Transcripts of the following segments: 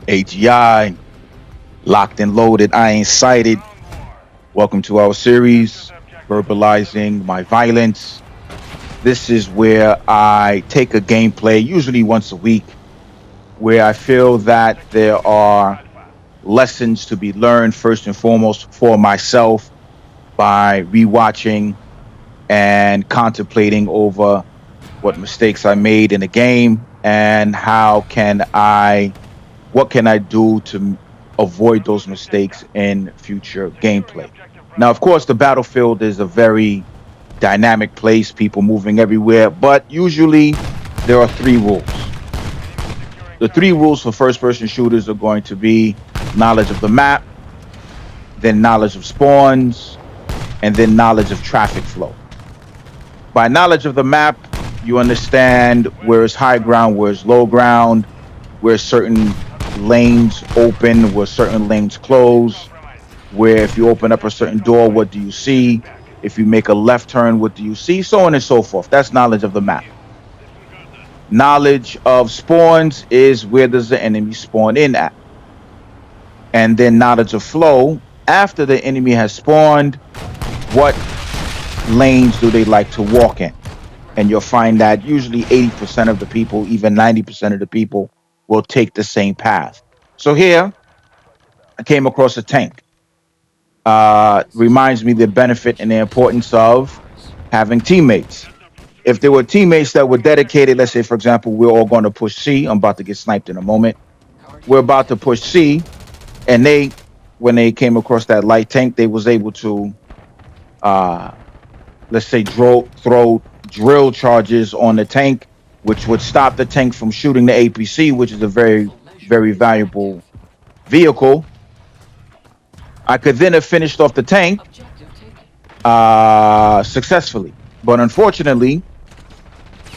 AGI, locked and loaded, I ain't sighted. Welcome to our series, Verbalizing My Violence. This is where I take a gameplay, usually once a week, where I feel that there are lessons to be learned, first and foremost, for myself by rewatching and contemplating over what mistakes I made in the game and what can I do to avoid those mistakes in future gameplay? Now, of course, the battlefield is a very dynamic place, people moving everywhere, but usually there are three rules. The three rules for first person shooters are going to be knowledge of the map, then knowledge of spawns, and then knowledge of traffic flow. By knowledge of the map, you understand where is high ground, where is low ground, where certain lanes open, where certain lanes close, where if you open up a certain door, what do you see? If you make a left turn, what do you see? So on and so forth. That's knowledge of the map. Knowledge of spawns is where does the enemy spawn in at? And then knowledge of flow, after the enemy has spawned, what lanes do they like to walk in? And you'll find that usually 80% of the people, even 90% of the people, will take the same path. So here, I came across a tank. Reminds me the benefit and the importance of having teammates. If there were teammates that were dedicated, let's say, for example, we're all going to push C. I'm about to get sniped in a moment. We're about to push C. And when they came across that light tank, they was able to, uh, let's say, throw drill charges on the tank, which would stop the tank from shooting the APC, which is a very, very valuable vehicle. I could then have finished off the tank successfully. But unfortunately,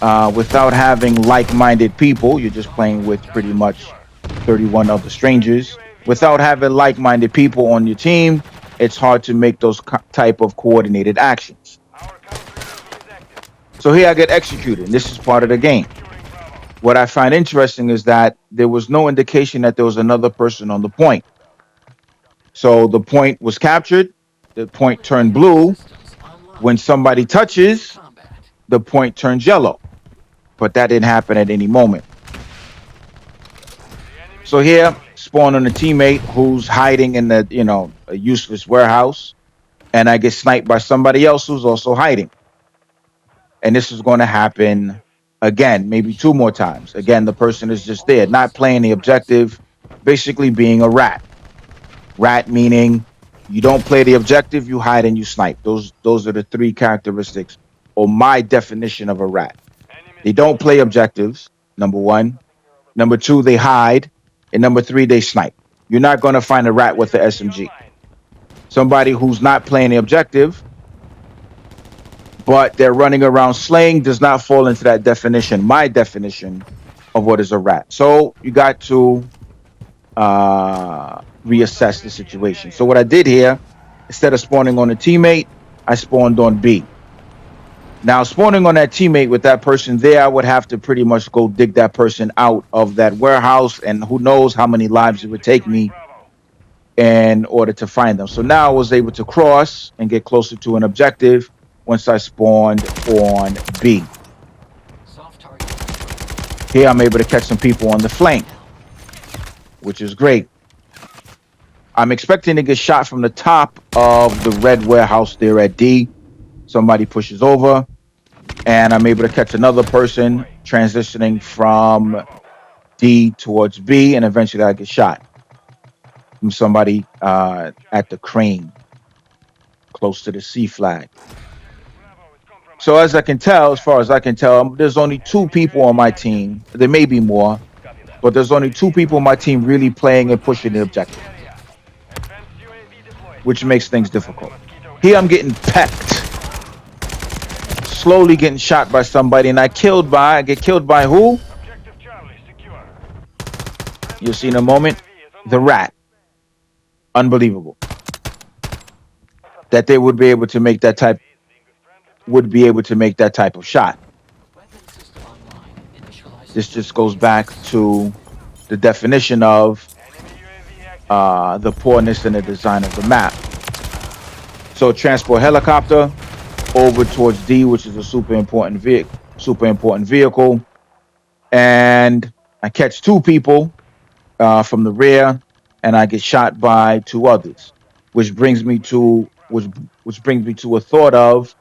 without having like-minded people, you're just playing with pretty much 31 other strangers. Without having like-minded people on your team, it's hard to make those type of coordinated actions. So here I get executed, and this is part of the game. What I find interesting is that there was no indication that there was another person on the point. So the point was captured, the point turned blue. When somebody touches, the point turns yellow. But that didn't happen at any moment. So here, spawn on a teammate who's hiding in a useless warehouse, and I get sniped by somebody else who's also hiding. And this is going to happen again, maybe two more times. Again, the person is just there, not playing the objective, basically being a rat. Rat meaning you don't play the objective, you hide and you snipe. Those are the three characteristics or my definition of a rat. They don't play objectives, number one. Number two, they hide. And number three, they snipe. You're not going to find a rat with the SMG. Somebody who's not playing the objective, but they're running around slaying does not fall into that definition, my definition of what is a rat. So you got to reassess the situation. So what I did here, instead of spawning on a teammate, I spawned on B. Now, spawning on that teammate with that person there, I would have to pretty much go dig that person out of that warehouse, and who knows how many lives it would take me in order to find them. So now I was able to cross and get closer to an objective once I spawned on B. Here I'm able to catch some people on the flank, which is great. I'm expecting to get shot from the top of the red warehouse there at D. Somebody pushes over, and I'm able to catch another person transitioning from D towards B, and eventually I get shot from somebody at the crane close to the C flag. So as I can tell, as far as I can tell, there's only two people on my team. There may be more, but there's only two people on my team really playing and pushing the objective, which makes things difficult. Here I'm getting pecked, slowly getting shot by somebody, and I get killed by who? You'll see in a moment. The rat. Unbelievable. That they would be able to make that type of shot. This just goes back to the definition of the poorness in the design of the map. So transport helicopter over towards D, which is a super important vehicle, and I catch two people from the rear, and I get shot by two others, which brings me to a thought of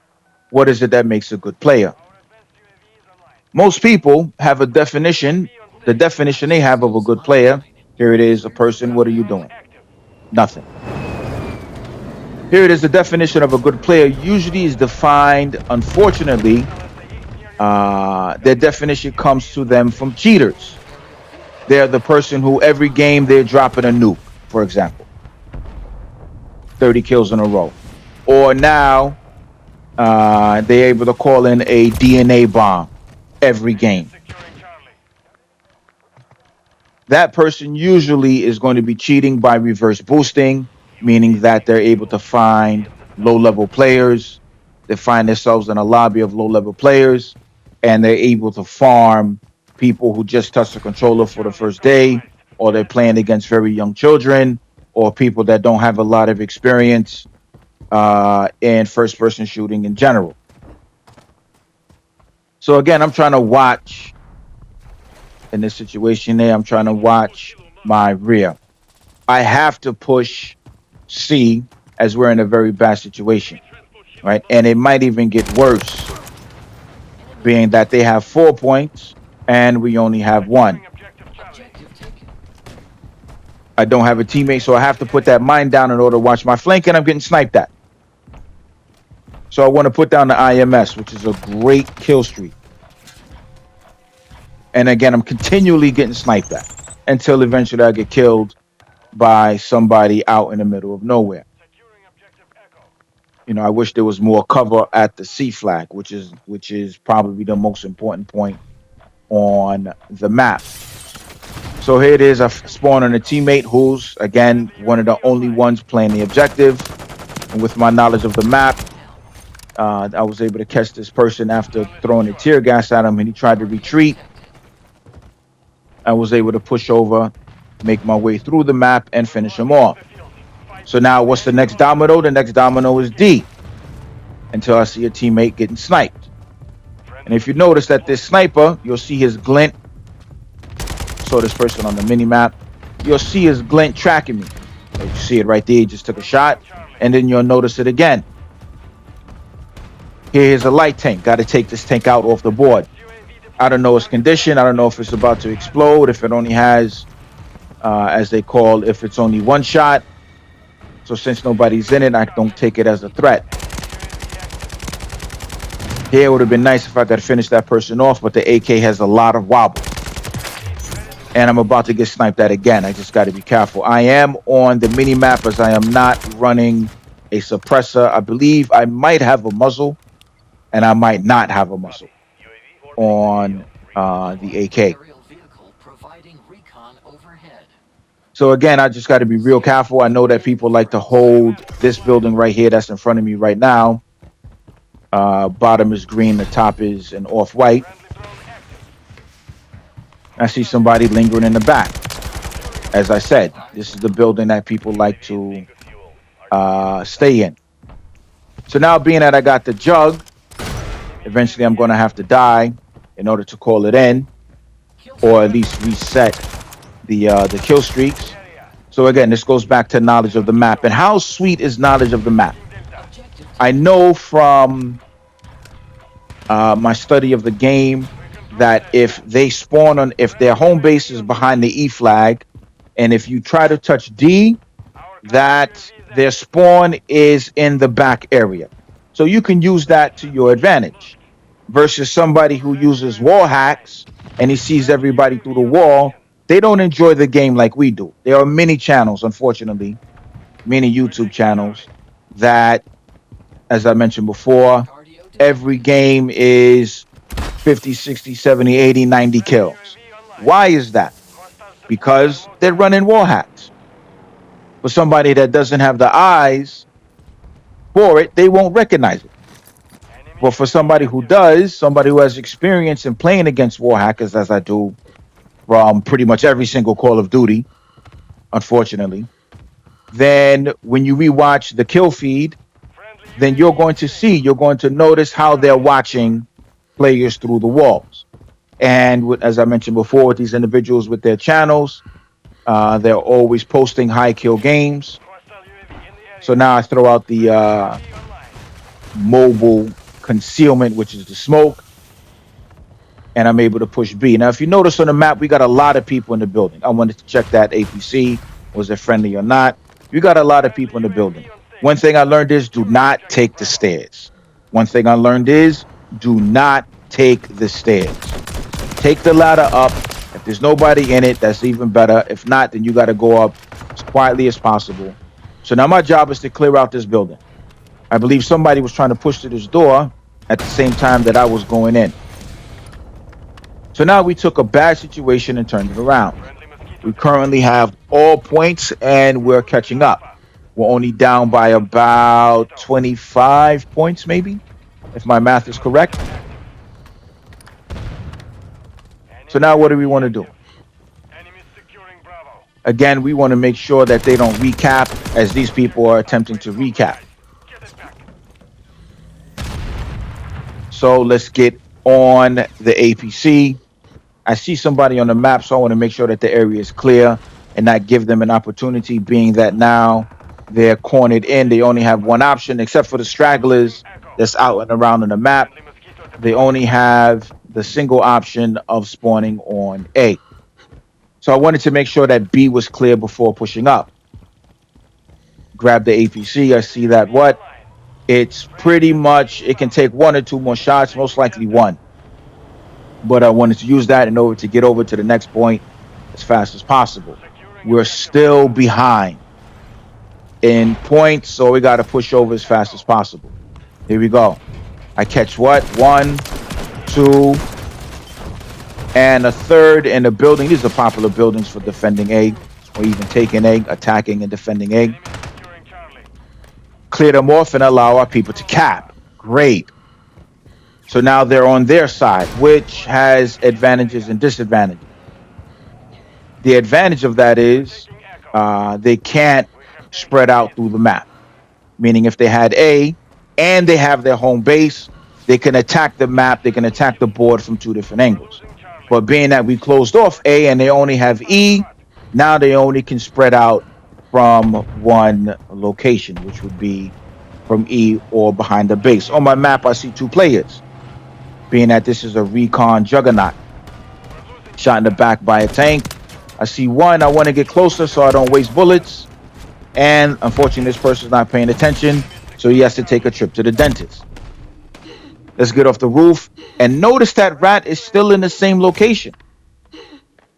what is it that makes a good player. Most people have a definition. The definition they have of a good player. Here it is: a person. What are you doing? Nothing. Here it is. The definition of a good player usually is defined, unfortunately, their definition comes to them from cheaters. They're the person who every game they're dropping a nuke, for example, 30 kills in a row. Or now they're able to call in a DNA bomb every game. That person usually is going to be cheating by reverse boosting, meaning that they're able to find low-level players. They find themselves in a lobby of low-level players, and they're able to farm people who just touched the controller for the first day, or they're playing against very young children, or people that don't have a lot of experience in first-person shooting in general. So again, I'm trying to watch in this situation there. I'm trying to watch my rear. I have to push C as we're in a very bad situation, right? And it might even get worse, being that they have 4 points and we only have 1. I don't have a teammate, so I have to put that mine down in order to watch my flank, and I'm getting sniped at. So I want to put down the IMS, which is a great kill streak. And again, I'm continually getting sniped at until eventually I get killed by somebody out in the middle of nowhere. You know, I wish there was more cover at the C flag, which is probably the most important point on the map. So here it is. I spawn on a teammate who's, again, one of the only ones playing the objective. And with my knowledge of the map, I was able to catch this person after throwing a tear gas at him, and he tried to retreat. I was able to push over, make my way through the map, and finish him off. So now what's the next domino? The next domino is D, until I see a teammate getting sniped. And if you notice that this sniper, you'll see his glint. Saw this person on the mini map. You'll see his glint tracking me. You see it right there. He just took a shot, and then you'll notice it again. Here's a light tank. Got to take this tank out off the board. I don't know its condition. I don't know if it's about to explode, if it only has, as they call, if it's only one shot. So since nobody's in it, I don't take it as a threat. Here it would have been nice if I could finish that person off, but the AK has a lot of wobble. And I'm about to get sniped at again. I just got to be careful. I am on the mini map as I am not running a suppressor. I believe I might have a muzzle, and I might not have a muzzle on the AK. So again, I just got to be real careful. I know that people like to hold this building right here that's in front of me right now. Bottom is green, the top is an off-white. I see somebody lingering in the back. As I said, this is the building that people like to stay in. So now being that I got the jug, eventually I'm going to have to die in order to call it in, or at least reset the kill streaks. So again, this goes back to knowledge of the map. And how sweet is knowledge of the map? I know from my study of the game that if they spawn on, if their home base is behind the E flag, and if you try to touch D, that their spawn is in the back area. So you can use that to your advantage versus somebody who uses wall hacks and he sees everybody through the wall. They don't enjoy the game like we do. There are many channels, unfortunately, many YouTube channels that, as I mentioned before, every game is 50, 60, 70, 80, 90 kills. Why is that? Because they're running wall hacks. For somebody that doesn't have the eyes for it, they won't recognize it. But for somebody who does, somebody who has experience in playing against wall hackers, as I do from pretty much every single Call of Duty, unfortunately, then when you rewatch the kill feed, then you're going to notice how they're watching players through the walls. And as I mentioned before, with these individuals with their channels, they're always posting high kill games. So now I throw out the mobile concealment, which is the smoke, and I'm able to push B. Now, if you notice on the map, we got a lot of people in the building. I wanted to check that APC, was it friendly or not? We got a lot of people in the building. One thing I learned is do not take the stairs. One thing I learned is do not take the stairs. Take the ladder up. If there's nobody in it, that's even better. If not, then you got to go up as quietly as possible. So now my job is to clear out this building. I believe somebody was trying to push to this door at the same time that I was going in. So now we took a bad situation and turned it around. We currently have all points and we're catching up. We're only down by about 25 points, maybe, if my math is correct. So now what do we want to do? Again, we want to make sure that they don't recap as these people are attempting to recap. So let's get on the APC. I see somebody on the map, so I want to make sure that the area is clear and not give them an opportunity, being that now they're cornered in. They only have one option, except for the stragglers that's out and around on the map. They only have the single option of spawning on A. So I wanted to make sure that B was clear before pushing up. Grab the APC. I see that it's pretty much, it can take one or two more shots, most likely one. But I wanted to use that in order to get over to the next point as fast as possible. We're still behind in points, so we got to push over as fast as possible. Here we go. I catch what? 1, 2, and a third in the building. These are popular buildings for defending A, or even taking A, attacking and defending A. Clear them off and allow our people to cap. Great. So now they're on their side, which has advantages and disadvantages. The advantage of that is they can't spread out through the map. Meaning if they had A and they have their home base, they can attack the map, they can attack the board from two different angles. But being that we closed off A and they only have E, now they only can spread out from one location, which would be from E or behind the base. On my map, I see 2 players. Being that this is a recon juggernaut. Shot in the back by a tank. I see one. I want to get closer so I don't waste bullets. And unfortunately, this person's not paying attention, so he has to take a trip to the dentist. Let's get off the roof. And notice that rat is still in the same location.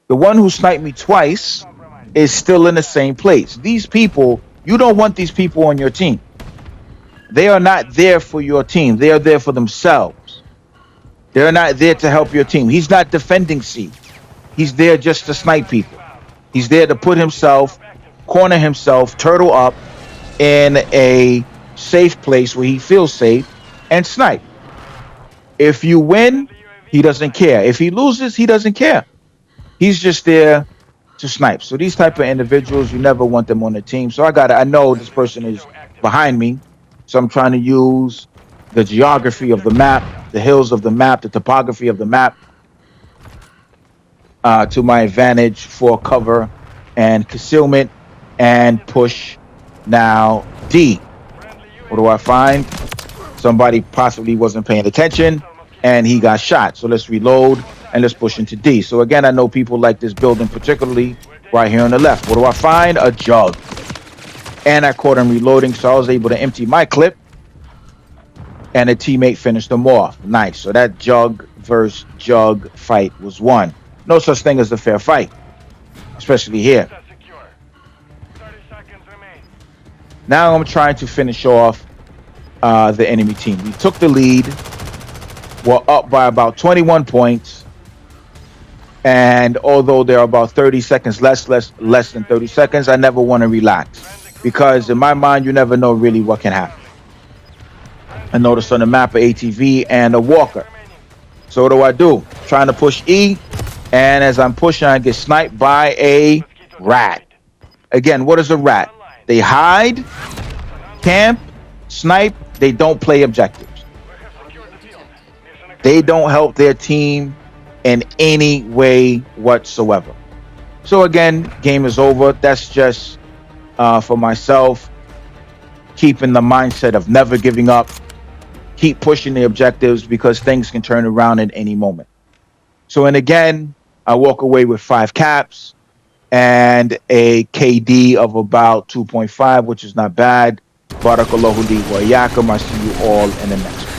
The one who sniped me twice is still in the same place. These people, you don't want these people on your team. They are not there for your team. They are there for themselves. They're not there to help your team. He's not defending C. He's there just to snipe people. He's there to put himself, corner himself, turtle up in a safe place where he feels safe and snipe. If you win, he doesn't care. If he loses, he doesn't care. He's just there to snipe. So these type of individuals, you never want them on the team. So I know this person is behind me. So I'm trying to use the geography of the map, the hills of the map, the topography of the map to my advantage for cover and concealment and push now D. What do I find? Somebody possibly wasn't paying attention and he got shot. So let's reload and let's push into D. So again, I know people like this building, particularly right here on the left. What do I find? A jug. And I caught him reloading, so I was able to empty my clip and a teammate finished them off. Nice. So that jug versus jug fight was won. No such thing as a fair fight, especially here. Now I'm trying to finish off the enemy team. We took the lead. We're up by about 21 points. And although there are about 30 seconds less than 30 seconds, I never want to relax. Because in my mind, you never know really what can happen. I noticed on the map an ATV and a walker. So what do? Trying to push E. And as I'm pushing, I get sniped by a rat. Again, what is a rat? They hide, camp, snipe. They don't play objectives. They don't help their team in any way whatsoever. So again, game is over. That's just for myself, keeping the mindset of never giving up, keep pushing the objectives because things can turn around at any moment. So, and again, I walk away with 5 caps and a KD of about 2.5, which is not bad. Barakallahu li wa yakum. I see you all in the next one.